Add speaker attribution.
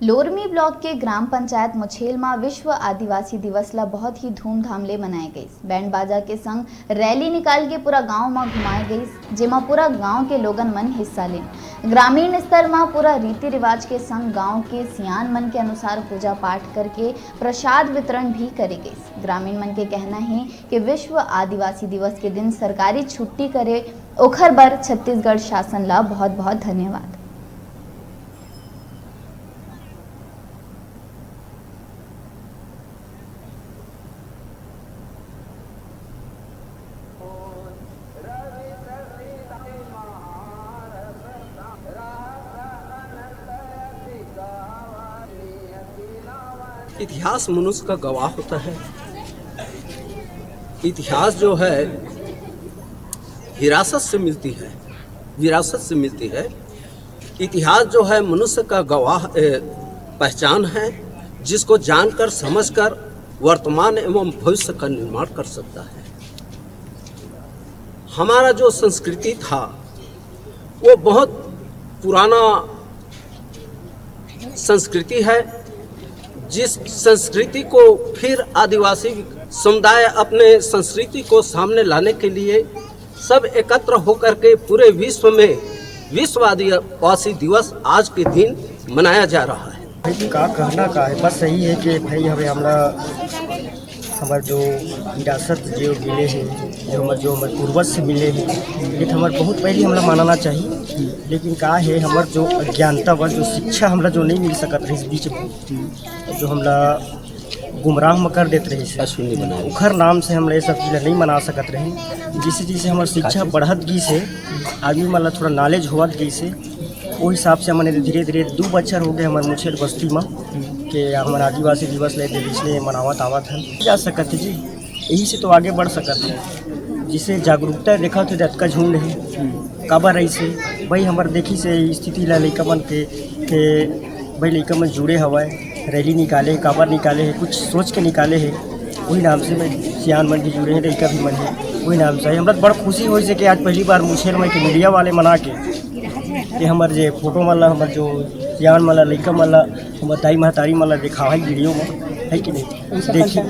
Speaker 1: Lormi block के ग्राम पंचायत मुछेल में विश्व आदिवासी दिवस ला बहुत ही धूमधाम ले मनाए गई। बैंड बाजा के संग रैली निकाल के पूरा गांव में घुमाए गई, जेमा पूरा गांव के लोगन मन हिस्सा ले। ग्रामीण स्तर में पूरा रीति रिवाज के संग गांव के सियान मन के अनुसार पूजा पाठ करके प्रसाद वितरण भी करे गई। ग्रामीण मन के कहना है कि विश्व आदिवासी दिवस के दिन सरकारी छुट्टी करे, ओखर बर छत्तीसगढ़ शासन ला बहुत बहुत धन्यवाद।
Speaker 2: इतिहास मनुष्य का गवाह होता है। इतिहास जो है विरासत से मिलती है, विरासत से मिलती है। इतिहास जो है मनुष्य का गवाह पहचान है, जिसको जानकर समझकर वर्तमान एवं भविष्य का निर्माण कर सकता है। हमारा जो संस्कृति था वो बहुत पुराना संस्कृति है, जिस संस्कृति को फिर आदिवासी समुदाय अपने संस्कृति को सामने लाने के लिए सब एकत्र होकर के पूरे विश्व में विश्व आदिवासी दिवस आज के दिन मनाया जा रहा है।
Speaker 3: भाई का कहना का है, बस यही है कि भाई हमें हमार जो विरासत जो मिले हैं, जो हमारे पूर्वज से मिले हैं, ये हमारे बहुत पहले हमला मानना चाहिए। लेकिन का है हमार जो अज्ञानता व जो शिक्षा हमरा जो नहीं मिल सकत रही, इस बीच जो हमला गुमराह में कर देते रहे, उखर नाम से हम ये सब चीज़ नहीं मना सकत रहे। जिसे जिसे हमारी शिक्षा बढ़त गई से, आदमी मतलब थोड़ा नॉलेज होवत गई से, वो हिसाब से हमने धीरे धीरे 2 बच्चर हो गए हमारे मुछेल बस्ती में कि हमारे आदिवासी दिवस लेते इसलिए मनावत आवत है जा सकत है जी। यही से तो आगे बढ़ सकत है, जिसे जागरूकता देखा तो जतका झुंड है काबर रही से भाई हमारे देखी से स्थिति ला लइका मन के भाई लइका मन जुड़े हवाए, रैली निकाले, काबर निकाले है, कुछ सोच के निकाले है। वही नाम से मैं सियान मन भी जुड़े हैं, लइका भी मन है, वही नाम से हमरा बड़ा खुशी हो कि आज पहली बार मुछेल में के मीडिया वाले मना के हमारे जो फोटो वाला हमारे जो सियान वाला लइका वाला हमारे दाई महतारी वाला दिखावा वीडियो में है कि नहीं देखी।